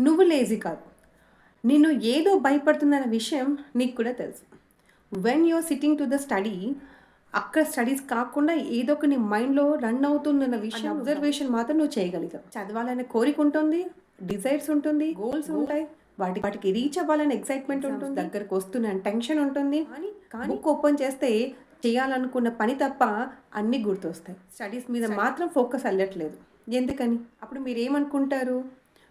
నువ్వు లేజీ కాదు. నిన్ను ఏదో భయపడుతుందన్న విషయం నీకు కూడా తెలుసు. When you're sitting to the study, అక్కడ స్టడీస్ కాకుండా ఏదో ఒక నీ మైండ్లో రన్ అవుతుందన్న విషయం అబ్జర్వేషన్ మాత్రం నువ్వు చేయగలిగావు. చదవాలనే కోరిక ఉంటుంది, డిజైర్స్ ఉంటుంది, గోల్స్ ఉంటాయి, వాటికి రీచ్ అవ్వాలని ఎక్సైట్మెంట్ ఉంటుంది, దగ్గరకు వస్తున్న టెన్షన్ ఉంటుంది. కానీ బుక్ ఓపెన్ చేస్తే చేయాలనుకున్న పని తప్ప అన్నీ గుర్తొస్తాయి. స్టడీస్ మీద మాత్రం ఫోకస్ వెళ్ళట్లేదు. ఎందుకని? అప్పుడు మీరు ఏమనుకుంటారు?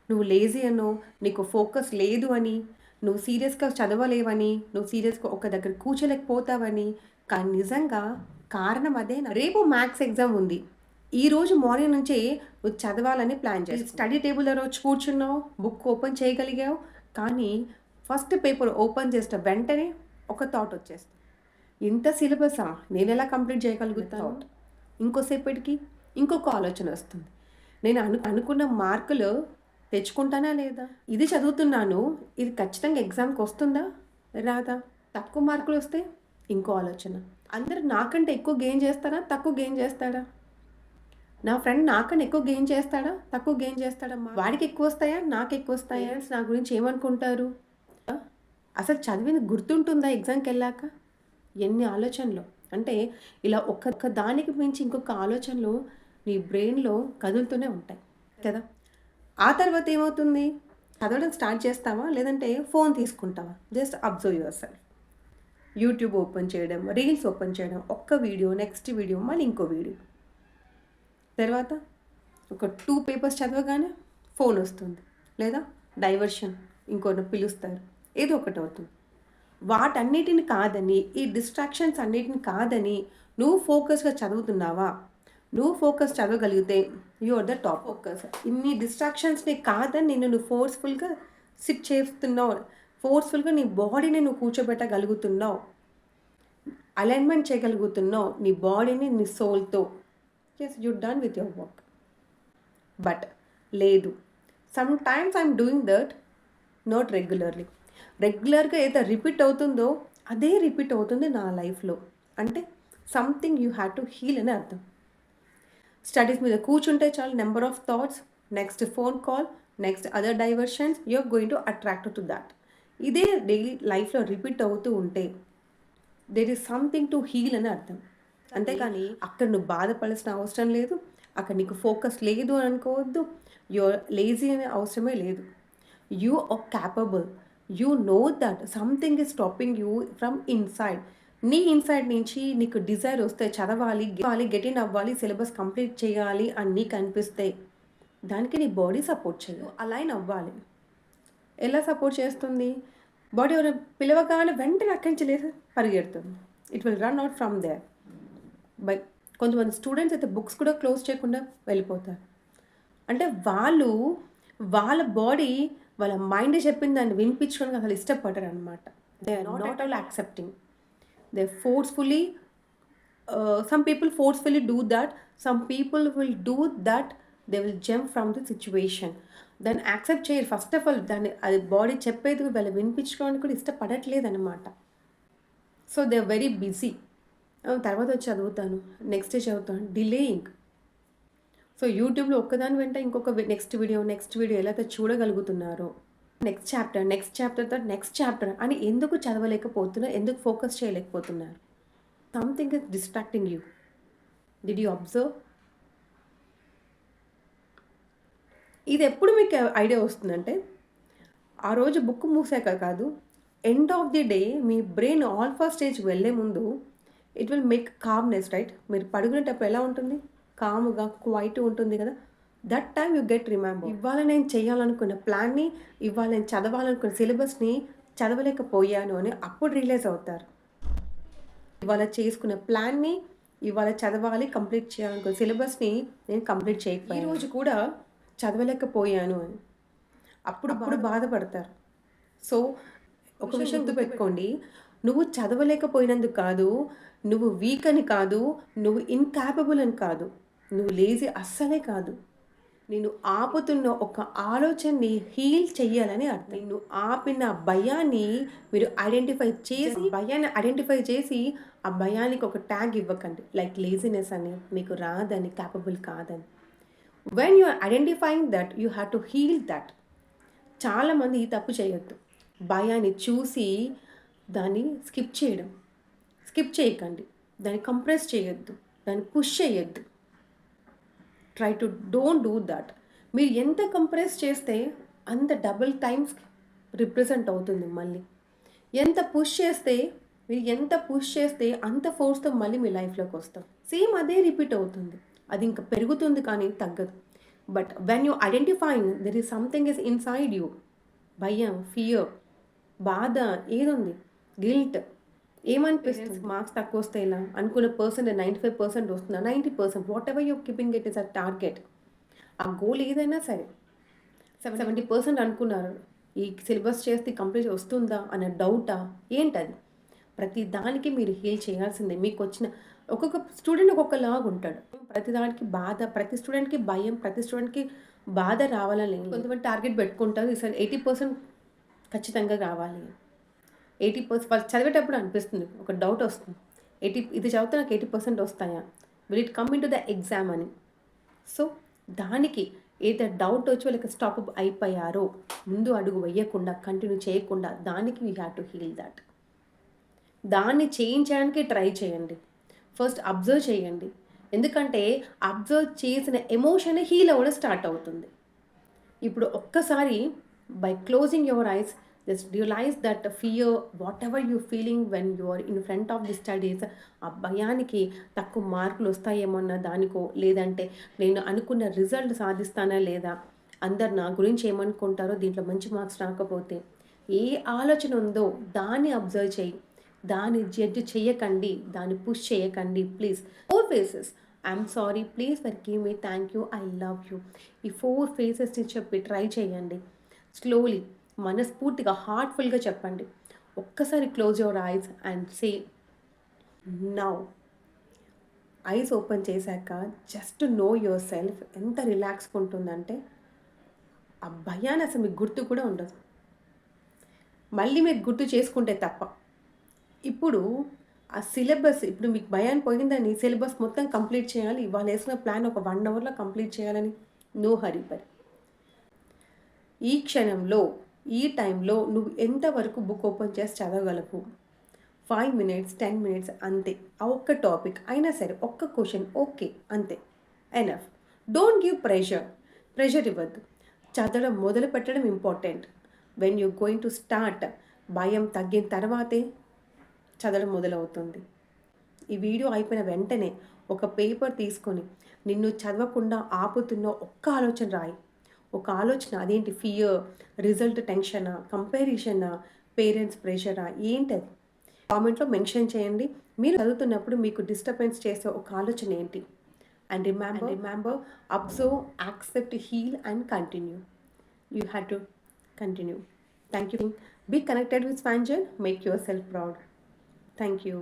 నువ్వు లేజీ అనో, నీకు ఫోకస్ లేదు అని, నువ్వు సీరియస్గా చదవలేవని, నువ్వు సీరియస్గా ఒక దగ్గర కూర్చోలేకపోతావని. కానీ నిజంగా కారణం అదేనా? రేపు మ్యాథ్స్ ఎగ్జామ్ ఉంది. ఈరోజు మార్నింగ్ నుంచే నువ్వు చదవాలని ప్లాన్ చేసి స్టడీ టేబుల్ దగ్గర వచ్చి కూర్చున్నావు, బుక్ ఓపెన్ చేయగలిగావు. కానీ ఫస్ట్ పేపర్ ఓపెన్ చేసిన వెంటనే ఒక థాట్ వచ్చేస్తుంది, ఇంత సిలబసా, నేను ఎలా కంప్లీట్ చేయగలుగుతాను? ఇంకోసేపటికి ఇంకొక ఆలోచన వస్తుంది, నేను అనుకున్న మార్కులు తెచ్చుకుంటానా లేదా? ఇది చదువుతున్నాను, ఇది ఖచ్చితంగా ఎగ్జామ్కి వస్తుందా రాదా? తక్కువ మార్కులు వస్తే ఇంకో ఆలోచన, అందరు నాకంటే ఎక్కువ గెయిన్ చేస్తారా, తక్కువ గెయిన్ చేస్తాడా? నా ఫ్రెండ్ నాకన్నా ఎక్కువ గెయిన్ చేస్తాడా, తక్కువ గెయిన్ చేస్తాడా? వాడికి ఎక్కువ వస్తాయా, నాకు ఎక్కువ వస్తాయా? నా గురించి ఏమనుకుంటారు? అసలు చదివింది గుర్తుంటుందా ఎగ్జామ్కి వెళ్ళాక? ఎన్ని ఆలోచనలు అంటే ఇలా ఒక్క దానికి మించి ఇంకొక ఆలోచనలు నీ బ్రెయిన్లో కదులుతూనే ఉంటాయి కదా. ఆ తర్వాత ఏమవుతుంది? చదవడం స్టార్ట్ చేస్తావా, లేదంటే ఫోన్ తీసుకుంటావా? Just observe your self. YouTube open చేయడం, రీల్స్ ఓపెన్ చేయడం, ఒక్క వీడియో, నెక్స్ట్ వీడియో, మళ్ళీ ఇంకో వీడియో. తర్వాత ఒక 2 పేపర్స్ చదవగానే ఫోన్ వస్తుంది, లేదా డైవర్షన్, ఇంకొన్ని పిలుస్తారు, ఏదో ఒకటి అవుతుంది. వాటన్నిటిని కాదని, ఈ డిస్ట్రాక్షన్స్ అన్నిటిని కాదని నువ్వు ఫోకస్గా చదువుతున్నావా? నువ్వు ఫోకస్ చదవగలిగితే you are the top focus. ఇన్ని డిస్ట్రాక్షన్స్ని కాదని నువ్వు ఫోర్స్ఫుల్గా సిట్ చేస్తున్నావు, ఫోర్స్ఫుల్గా నీ బాడీని నువ్వు కూర్చోబెట్టగలుగుతున్నావు, అలైన్మెంట్ చేయగలుగుతున్నావు నీ బాడీని నీ సోల్తో. Yes, you done with your work. But లేదు, sometimes I'm doing that, not regularly. రెగ్యులర్గా ఏదో రిపీట్ అవుతుందో అదే రిపీట్ అవుతుంది నా లైఫ్లో. అంటే something you have to heal అని అర్థం. స్టడీస్ మీద కూర్చుంటే చాలు, number of thoughts, next phone call, next other diversions, you are going to attract to that. ఇదే డైలీ లైఫ్లో రిపీట్ అవుతూ ఉంటే there is something to heal అని అర్థం. అంతేకాని అక్కడ నువ్వు బాధపడాల్సిన అవసరం లేదు, అక్కడ నీకు ఫోకస్ లేదు అని అనుకోవద్దు, యువర్ లేజీ అనే అవసరమే లేదు. You are capable. You know that something is stopping you from inside. నీ ఇన్సైడ్ నుంచి నీకు డిజైర్ వస్తే చదవాలి, గెట్ ఇన్ అవ్వాలి, సిలబస్ కంప్లీట్ చేయాలి అని నీకు అనిపిస్తే దానికి నీ బాడీ సపోర్ట్ చేయదు, అలైన్ అవ్వాలి. ఎలా సపోర్ట్ చేస్తుంది? బాడీ ఎవరైనా పిలవగానే వెంటనే అక్కడి నుంచి లేసి పరిగెడుతుంది. It will run out from there. But కొంతమంది స్టూడెంట్స్ అయితే బుక్స్ కూడా క్లోజ్ చేయకుండా వెళ్ళిపోతారు. అంటే వాళ్ళ బాడీ వాళ్ళ మైండ్ చెప్పిన దాన్ని వినిపించుకోవడానికి అసలు ఇష్టపడరు అనమాట. They are not all accepting. They forcefully, some people forcefully do that, some people will do that, they will jump from the situation. దాన్ని యాక్సెప్ట్ చేయరు. ఫస్ట్ ఆఫ్ ఆల్ దాన్ని అది బాడీ చెప్పేది వాళ్ళు వినిపించుకోవడానికి కూడా ఇష్టపడట్లేదు అనమాట. So they are very busy. తర్వాత వచ్చి చదువుతాను, నెక్స్ట్ డే చదువుతాను, డిలేయింగ్. సో యూట్యూబ్లో ఒక్కదాని వెంట ఇంకొక నెక్స్ట్ వీడియో ఎలా అయితే చూడగలుగుతున్నారో, నెక్స్ట్ చాప్టర్ అని ఎందుకు చదవలేకపోతున్నారు, ఎందుకు ఫోకస్ చేయలేకపోతున్నారు? Something is distracting you. Did you observe? ఇది ఎప్పుడు మీకు ఐడియా వస్తుందంటే, ఆ రోజు బుక్ మూసాక కాదు, end of the day me brain alpha స్టేజ్కి వెళ్ళే ముందు it will make calmness, right? మీరు పడుకునేటప్పుడు ఎలా ఉంటుంది? కామ్గా, క్వైట్ ఉంటుంది కదా. That time you get remember. ఇవాళ నేను చేయాలనుకున్న ప్లాన్ని, ఇవాళ నేను చదవాలనుకున్న సిలబస్ని చదవలేకపోయాను అని అప్పుడు రియలైజ్ అవుతారు. ఇవాళ చేసుకున్న ప్లాన్ని, ఇవాళ చదవాలి, కంప్లీట్ చేయాలనుకున్న సిలబస్ని నేను కంప్లీట్ చేయకపోయాను, ఈరోజు కూడా చదవలేకపోయాను అని అప్పుడు బాధపడతారు. సో ఒక విషయం గుర్తుపెట్టుకోండి, నువ్వు చదవలేకపోయినందుకు కాదు, నువ్వు వీక్ అని కాదు, నువ్వు ఇన్కాపబుల్ అని కాదు, నువ్వు లేజీ అస్సలే కాదు. నేను ఆపుతున్న ఒక ఆలోచనని హీల్ చెయ్యాలని అర్థం. నేను ఆపిన భయాన్ని మీరు ఐడెంటిఫై చేసి ఆ భయానికి ఒక ట్యాగ్ ఇవ్వకండి, లైక్ లేజినెస్ అని, మీకు రాదని, క్యాపబుల్ కాదని. When you are identifying that, you have to heal that. చాలామంది ఈ తప్పు చేయొద్దు. భయాన్ని చూసి దాన్ని స్కిప్ చేయకండి. దాన్ని కంప్రెస్ చేయొద్దు, దాన్ని పుష్ చేయొద్దు. Try to don't do that. మీరు ఎంత కంప్రెస్ చేస్తే అంత డబుల్ టైమ్స్ రిప్రజెంట్ అవుతుంది మళ్ళీ. మీరు ఎంత పుష్ చేస్తే అంత ఫోర్స్తో మళ్ళీ మీ లైఫ్లోకి వస్తాం. సేమ్ అదే రిపీట్ అవుతుంది. అది ఇంకా పెరుగుతుంది కానీ తగ్గదు. But when you identifying there is something is inside you, భయం, ఫియర్, బాధ ఏదుంది, గిల్ట్, ఏమనిపిస్తుంది, మార్క్స్ తక్కువ వస్తే ఇలా అనుకున్న 95% వస్తుందా, 90%, what ever you keeping it is a target. ఆ గోల్ ఏదైనా సరే 70% అనుకున్నారు, ఈ సిలబస్ చేస్తే కంప్లీట్ వస్తుందా అన్న డౌటా ఏంటది? ప్రతి దానికి మీరు హీల్ చేయాల్సిందే. మీకు వచ్చిన ఒక్కొక్క స్టూడెంట్ ఒక్కొక్కలాగా ఉంటాడు. ప్రతి స్టూడెంట్కి భయం, ప్రతి స్టూడెంట్కి బాధ రావాలని కొంతమంది టార్గెట్ పెట్టుకుంటారు. ఈసారి 80% ఖచ్చితంగా కావాలి. 80% వాళ్ళు చదివేటప్పుడు అనిపిస్తుంది, ఒక డౌట్ వస్తుంది, ఇది చదివితే నాకు 80% వస్తాయా, will it come in to the exam అని. సో దానికి ఏదైతే డౌట్ వచ్చి వాళ్ళకి స్టాప్ అయిపోయారో, ముందు అడుగు వేయకుండా కంటిన్యూ చేయకుండా, దానికి we have to heal that. దాన్ని చేయించడానికి ట్రై చేయండి. ఫస్ట్ అబ్జర్వ్ చేయండి. ఎందుకంటే అబ్జర్వ్ చేసిన ఎమోషన్ హీల్ అవ్వడం స్టార్ట్ అవుతుంది. ఇప్పుడు ఒక్కసారి by closing your eyes just realise that fear, whatever you feeling when you are in front of the studies, ఆ భయానికి తక్కువ మార్కులు వస్తాయేమన్న దానికో, లేదంటే నేను అనుకున్న రిజల్ట్ సాధిస్తానా లేదా, అందరు నా గురించి ఏమనుకుంటారో దీంట్లో మంచి మార్క్స్ రాకపోతే, ఏ ఆలోచన ఉందో దాన్ని అబ్జర్వ్ చేయి. దాన్ని జడ్జ్ చేయకండి, దాన్ని పుష్ చేయకండి please. 4 faces, I'm sorry, please forgive me, thank you, I love you, ఈ 4 ఫేసెస్ని చెప్పి ట్రై చేయండి. స్లోలీ, మనస్ఫూర్తిగా, హార్ట్ఫుల్గా చెప్పండి. ఒక్కసారి close your eyes and say now. Eyes open చేశాక జస్ట్ నో యువర్ సెల్ఫ్. ఎంత రిలాక్స్గా ఉంటుందంటే ఆ భయాన్ని అసలు మీకు గుర్తు కూడా ఉండదు, మళ్ళీ మీరు గుర్తు చేసుకుంటే తప్ప. ఇప్పుడు ఆ సిలబస్, ఇప్పుడు మీకు భయాన్ని పోయిందని సిలబస్ మొత్తం కంప్లీట్ చేయాలి, ఇవాళ వేసిన ప్లాన్ ఒక 1 అవర్లో కంప్లీట్ చేయాలని నో హరీ. ఈ క్షణంలో, ఈ టైంలో నువ్వు ఎంతవరకు బుక్ ఓపెన్ చేసి చదవగలవు? 5 minutes, 10 minutes అంతే. ఆ ఒక్క టాపిక్ అయినా సరే, ఒక్క క్వశ్చన్, ఓకే అంతే, ఎనఫ్. డోంట్ గివ్ ప్రెషర్ ఇవ్వద్దు. చదవడం మొదలు పెట్టడం important. When you going to start, భయం తగ్గిన తర్వాతే చదవడం మొదలవుతుంది. ఈ వీడియో అయిపోయిన వెంటనే ఒక పేపర్ తీసుకొని నిన్ను చదవకుండా ఆపుతున్న ఒక్క ఆలోచన రాయి. ఒక ఆలోచన, అదేంటి, ఫియర్, రిజల్ట్ టెన్షనా, కంపారిజనా, పేరెంట్స్ ప్రెషరా, ఏంటది కామెంట్లో మెన్షన్ చేయండి. మీరు చదువుతున్నప్పుడు మీకు డిస్టర్బెన్స్ చేసే ఒక ఆలోచన ఏంటి? And remember, observe, accept, heal and continue. You have to continue. Thank you. Be connected with Spangen. Make yourself proud. Thank you.